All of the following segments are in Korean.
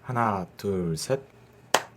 하나, 둘, 셋.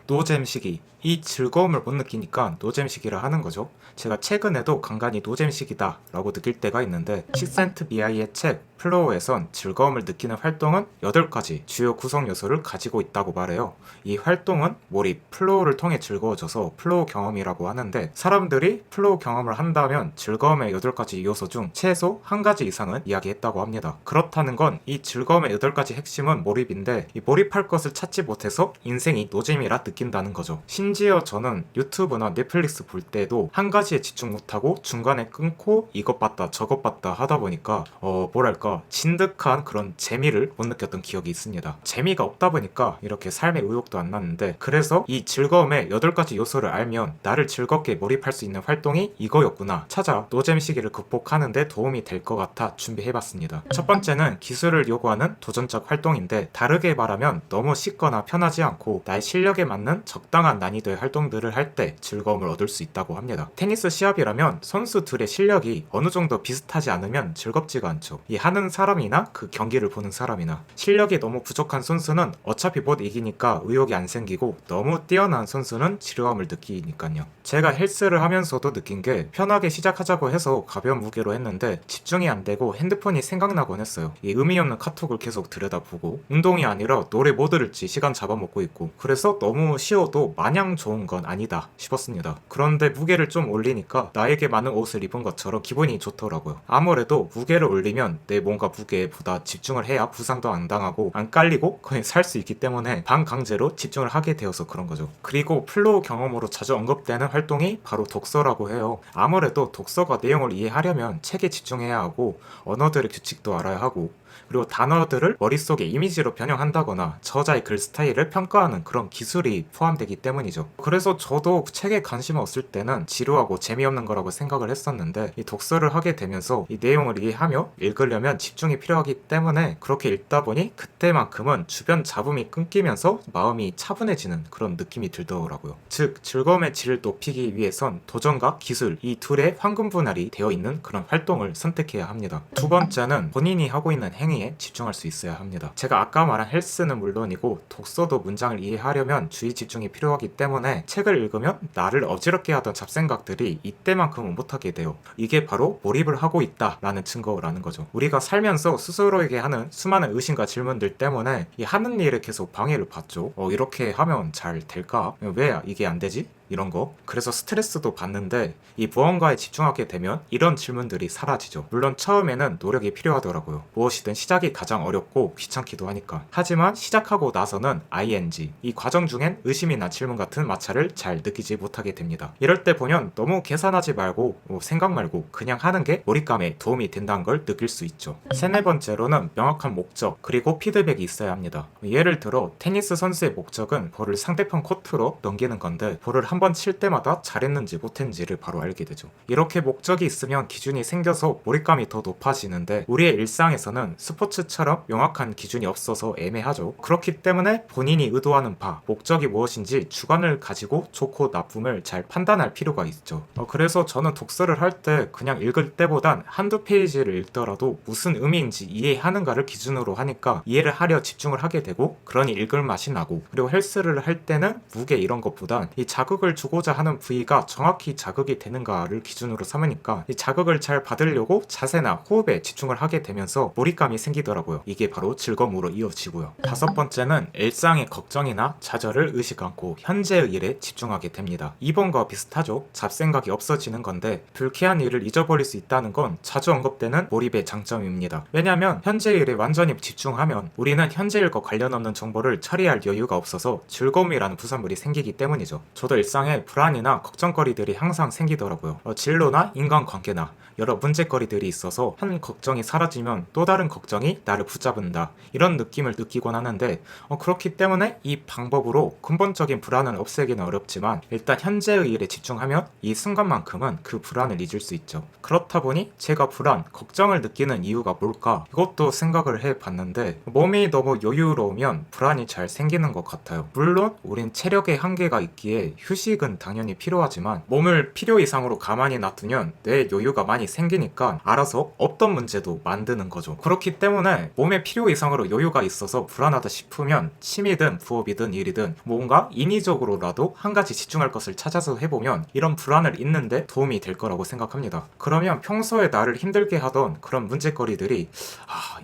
노잼 시기. 이 즐거움을 못 느끼니까 노잼 시기라 하는 거죠. 제가 최근에도 간간히 노잼 시기다 라고 느낄 때가 있는데, 시센트 미아이의 책 플로우에선 즐거움을 느끼는 활동은 8가지 주요 구성 요소를 가지고 있다고 말해요. 이 활동은 몰입, 플로우를 통해 즐거워져서 플로우 경험이라고 하는데, 사람들이 플로우 경험을 한다면 즐거움의 8가지 요소 중 최소 1가지 이상은 이야기했다고 합니다. 그렇다는 건 이 즐거움의 8가지 핵심은 몰입인데, 이 몰입할 것을 찾지 못해서 인생이 노잼이라 느낀다는 거죠. 심지어 저는 유튜브나 넷플릭스 볼 때도 한 가지에 집중 못하고 중간에 끊고 이것 봤다 저것 봤다 하다 보니까 뭐랄까 진득한 그런 재미를 못 느꼈던 기억이 있습니다. 재미가 없다 보니까 이렇게 삶의 의욕도 안 났는데, 그래서 이 즐거움의 8가지 요소를 알면 나를 즐겁게 몰입할 수 있는 활동이 이거였구나 찾아 노잼 시기를 극복하는 데 도움이 될 것 같아 준비해봤습니다. 첫 번째는 기술을 요구하는 도전적 활동인데, 다르게 말하면 너무 쉽거나 편하지 않고 나의 실력에 맞는 적당한 난이도의 활동들을 할 때 즐거움을 얻을 수 있다고 합니다. 테니스 시합이라면 선수 둘의 실력이 어느 정도 비슷하지 않으면 즐겁지가 않죠. 이 하는 사람이나 그 경기를 보는 사람이나 실력이 너무 부족한 선수는 어차피 못 이기니까 의욕이 안 생기고, 너무 뛰어난 선수는 지루함을 느끼니까요. 제가 헬스를 하면서도 느낀 게, 편하게 시작하자고 해서 가벼운 무게로 했는데 집중이 안 되고 핸드폰이 생각나곤 했어요. 이 의미 없는 카톡을 계속 들여다보고, 운동이 아니라 노래 뭐 들을지 시간 잡아먹고 있고, 그래서 너무 쉬어도 마냥 좋은 건 아니다 싶었습니다. 그런데 무게를 좀 올리니까 나에게 많은 옷을 입은 것처럼 기분이 좋더라고요. 아무래도 무게를 올리면 내 몸과 무게보다 집중을 해야 부상도 안 당하고 안 깔리고 거의 살 수 있기 때문에 반강제로 집중을 하게 되어서 그런 거죠. 그리고 플로우 경험으로 자주 언급되는 활동이 바로 독서라고 해요. 아무래도 독서가 내용을 이해하려면 책에 집중해야 하고, 언어들의 규칙도 알아야 하고, 그리고 단어들을 머릿속에 이미지로 변형한다거나 저자의 글 스타일을 평가하는 그런 기술이 포함되기 때문이죠. 그래서 저도 책에 관심을 없을 때는 지루하고 재미없는 거라고 생각을 했었는데, 이 독서를 하게 되면서 이 내용을 이해하며 읽으려면 집중이 필요하기 때문에 그렇게 읽다 보니 그때만큼은 주변 잡음이 끊기면서 마음이 차분해지는 그런 느낌이 들더라고요. 즉, 즐거움의 질을 높이기 위해선 도전과 기술, 이 둘의 황금 분할이 되어 있는 그런 활동을 선택해야 합니다. 두 번째는 본인이 하고 있는 행위에 집중할 수 있어야 합니다. 제가 아까 말한 헬스는 물론이고 독서도 문장을 이해하려면 주의 집중이 필요하기 때문에, 책을 읽으면 나를 어지럽게 하던 잡생각들이 이때만큼은 못하게 돼요. 이게 바로 몰입을 하고 있다라는 증거라는 거죠. 우리가 살면서 스스로에게 하는 수많은 의심과 질문들 때문에 이 하는 일에 계속 방해를 받죠. 이렇게 하면 잘 될까? 왜 이게 안 되지? 이런 거. 그래서 스트레스도 받는데, 이 무언가에 집중하게 되면 이런 질문들이 사라지죠. 물론 처음에는 노력이 필요하더라고요. 무엇이든 시작이 가장 어렵고 귀찮기도 하니까. 하지만 시작하고 나서는 ing, 이 과정 중엔 의심이나 질문 같은 마찰을 잘 느끼지 못하게 됩니다. 이럴 때 보면 너무 계산하지 말고 생각 말고 그냥 하는 게 몰입감에 도움이 된다는 걸 느낄 수 있죠. 세네 번째로는 명확한 목적, 그리고 피드백이 있어야 합니다. 예를 들어 테니스 선수의 목적은 볼을 상대편 코트로 넘기는 건데, 볼을 한 번 칠 때마다 잘했는지 못했는지를 바로 알게 되죠. 이렇게 목적이 있으면 기준이 생겨서 몰입감이 더 높아지는데, 우리의 일상에서는 스포츠처럼 명확한 기준이 없어서 애매하죠. 그렇기 때문에 본인이 의도하는 바, 목적이 무엇인지 주관을 가지고 좋고 나쁨을 잘 판단할 필요가 있죠. 그래서 저는 독서를 할 때 그냥 읽을 때보단 한두 페이지를 읽더라도 무슨 의미인지 이해하는가를 기준으로 하니까 이해를 하려 집중을 하게 되고, 그러니 읽을 맛이 나고, 그리고 헬스를 할 때는 무게 이런 것보단 이 자극을 주고자 하는 부위가 정확히 자극이 되는가를 기준으로 삼으니까 이 자극을 잘 받으려고 자세나 호흡에 집중을 하게 되면서 몰입감이 생기더라고요. 이게 바로 즐거움으로 이어지고요. 다섯 번째는 일상의 걱정이나 좌절을 의식 않고 현재의 일에 집중하게 됩니다. 이번과 비슷하죠. 잡생각이 없어지는 건데, 불쾌한 일을 잊어버릴 수 있다는 건 자주 언급되는 몰입의 장점입니다. 왜냐하면 현재의 일에 완전히 집중하면 우리는 현재 일과 관련 없는 정보를 처리할 여유가 없어서 즐거움이라는 부산물이 생기기 때문이죠. 저도 일상에 불안이나 걱정거리들이 항상 생기더라고요. 진로나 인간관계나 여러 문제거리들이 있어서 한 걱정이 사라지면 또 다른 걱정이 나를 붙잡는다, 이런 느낌을 느끼곤 하는데, 그렇기 때문에 이 방법으로 근본적인 불안을 없애기는 어렵지만, 일단 현재의 일에 집중하면 이 순간만큼은 그 불안을 잊을 수 있죠. 그렇다 보니 제가 불안, 걱정을 느끼는 이유가 뭘까? 이것도 생각을 해봤는데, 몸이 너무 여유로우면 불안이 잘 생기는 것 같아요. 물론 우린 체력의 한계가 있기에 휴식 휴식은 당연히 필요하지만 몸을 필요 이상으로 가만히 놔두면 뇌에 여유가 많이 생기니까 알아서 없던 문제도 만드는 거죠. 그렇기 때문에 몸에 필요 이상으로 여유가 있어서 불안하다 싶으면 취미든 부업이든 일이든 뭔가 인위적으로라도 한 가지 집중할 것을 찾아서 해보면 이런 불안을 잊는데 도움이 될 거라고 생각합니다. 그러면 평소에 나를 힘들게 하던 그런 문제거리들이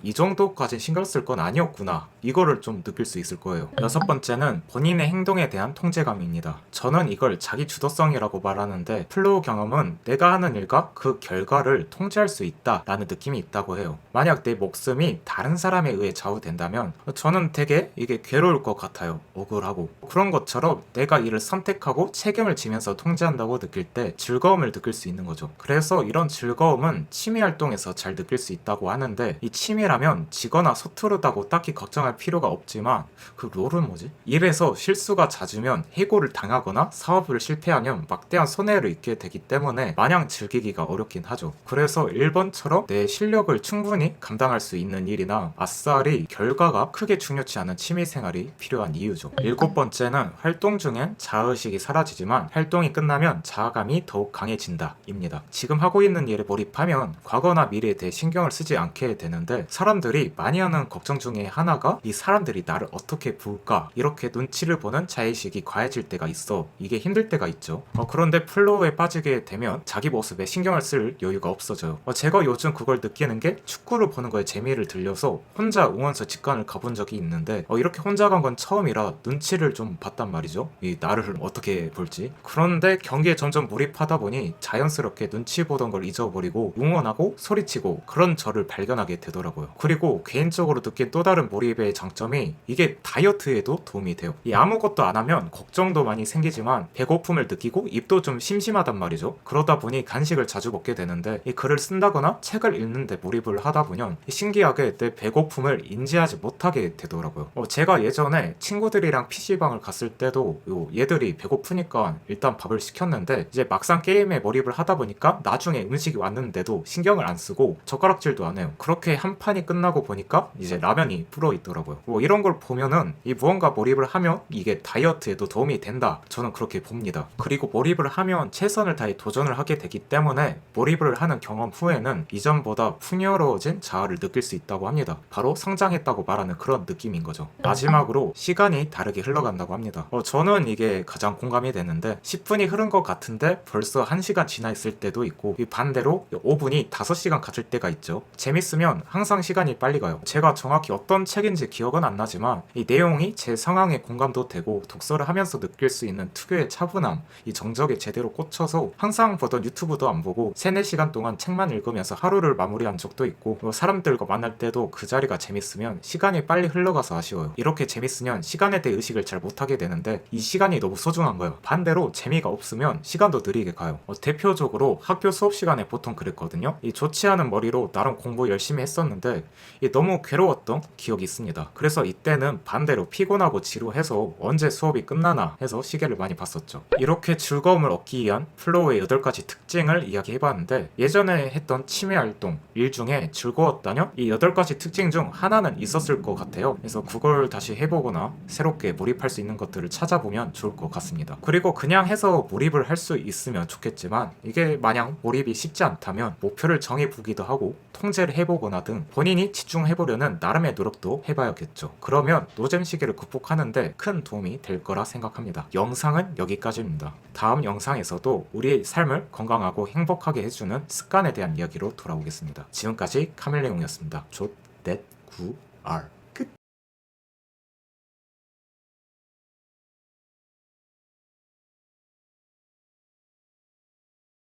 이 정도까지 신경 쓸 건 아니었구나, 이거를 좀 느낄 수 있을 거예요. 여섯 번째는 본인의 행동에 대한 통제감입니다. 저는 이걸 자기 주도성이라고 말하는데, 플로우 경험은 내가 하는 일과 그 결과를 통제할 수 있다라는 느낌이 있다고 해요. 만약 내 목숨이 다른 사람에 의해 좌우된다면 저는 되게 이게 괴로울 것 같아요. 억울하고. 그런 것처럼 내가 이를 선택하고 책임을 지면서 통제한다고 느낄 때 즐거움을 느낄 수 있는 거죠. 그래서 이런 즐거움은 취미 활동에서 잘 느낄 수 있다고 하는데, 이 취미라면 지거나 서투르다고 딱히 걱정할 필요가 없지만, 그 롤은 뭐지? 일에서 실수가 잦으면 해고를 당하거나 사업을 실패하면 막대한 손해를 입게 되기 때문에 마냥 즐기기가 어렵긴 하죠. 그래서 1번처럼 내 실력을 충분히 감당할 수 있는 일이나 아싸리 결과가 크게 중요치 않은 취미생활이 필요한 이유죠. 7번째는 활동 중엔 자아의식이 사라지지만 활동이 끝나면 자아감이 더욱 강해진다 입니다. 지금 하고 있는 일에 몰입하면 과거나 미래에 대해 신경을 쓰지 않게 되는데, 사람들이 많이 하는 걱정 중에 하나가 이 사람들이 나를 어떻게 볼까, 이렇게 눈치를 보는 자의식이 과해질 때가 있어. 이게 힘들 때가 있죠. 그런데 플로우에 빠지게 되면 자기 모습에 신경을 쓸 여유가 없어져요. 제가 요즘 그걸 느끼는 게 축구를 보는 거에 재미를 들려서 혼자 응원서 직관을 가본 적이 있는데, 이렇게 혼자 간 건 처음이라 눈치를 좀 봤단 말이죠. 이 나를 어떻게 볼지. 그런데 경기에 점점 몰입하다 보니 자연스럽게 눈치 보던 걸 잊어버리고 응원하고 소리치고 그런 저를 발견하게 되더라고요. 그리고 개인적으로 느낀 또 다른 몰입의 장점이 이게 다이어트에도 도움이 돼요. 이 아무것도 안 하면 걱정도 많이 생기지만 배고픔을 느끼고 입도 좀 심심하단 말이죠. 그러다 보니 간식을 자주 먹게 되는데, 이 글을 쓴다거나 책을 읽는데 몰입을 하다 보면 신기하게 내 배고픔을 인지하지 못하게 되더라고요. 제가 예전에 친구들이랑 PC방을 갔을 때도 얘들이 배고프니까 일단 밥을 시켰는데, 이제 막상 게임에 몰입을 하다 보니까 나중에 음식이 왔는데도 신경을 안 쓰고 젓가락질도 안 해요. 그렇게 한 판이 끝나고 보니까 이제 라면이 불어 있더라고요. 이런 걸 보면은 이 무언가 몰입을 하면 이게 다이어트에도 도움이 된다, 저는 그렇게 봅니다. 그리고 몰입을 하면 최선을 다해 도전을 하게 되기 때문에 몰입을 하는 경험 후에는 이전보다 풍요로워진 자아를 느낄 수 있다고 합니다. 바로 성장했다고 말하는 그런 느낌인 거죠. 마지막으로 시간이 다르게 흘러간다고 합니다. 저는 이게 가장 공감이 되는데, 10분이 흐른 것 같은데 벌써 1시간 지나 있을 때도 있고, 반대로 5분이 5시간 같을 때가 있죠. 재밌으면 항상 시간이 빨리 가요. 제가 정확히 어떤 책인지 기억은 안 나지만 이 내용이 제 상황에 공감도 되고 독서를 하면서 느낄 수 있는 특유의 차분함, 이 정적에 제대로 꽂혀서 항상 보던 유튜브도 안 보고 3-4시간 동안 책만 읽으면서 하루를 마무리한 적도 있고, 사람들과 만날 때도 그 자리가 재밌으면 시간이 빨리 흘러가서 아쉬워요. 이렇게 재밌으면 시간에 대해 의식을 잘 못하게 되는데 이 시간이 너무 소중한 거예요. 반대로 재미가 없으면 시간도 느리게 가요. 대표적으로 학교 수업 시간에 보통 그랬거든요. 이 좋지 않은 머리로 나름 공부 열심히 했었는데 너무 괴로웠던 기억이 있습니다. 그래서 이때는 반대로 피곤하고 지루해서 언제 수업이 끝나나 해서 시계를 많이 봤었죠. 이렇게 즐거움을 얻기 위한 플로우의 8가지 특징을 이야기해봤는데, 예전에 했던 취미 활동, 일 중에 즐거웠다면 이 8가지 특징 중 하나는 있었을 것 같아요. 그래서 그걸 다시 해보거나 새롭게 몰입할 수 있는 것들을 찾아보면 좋을 것 같습니다. 그리고 그냥 해서 몰입을 할 수 있으면 좋겠지만, 이게 마냥 몰입이 쉽지 않다면 목표를 정해보기도 하고 통제를 해보거나 등 본인이 집중해보려는 나름의 노력도 해봐야겠죠. 그러면 노잼 시기를 극복하는데 큰 도움이 될 거라 생각합니다. 영상은 여기까지입니다. 다음 영상에서도 우리의 삶을 건강하고 행복하게 해주는 습관에 대한 이야기로 돌아오겠습니다. 지금까지 카멜레온이었습니다. 조, 넷, 구, 알.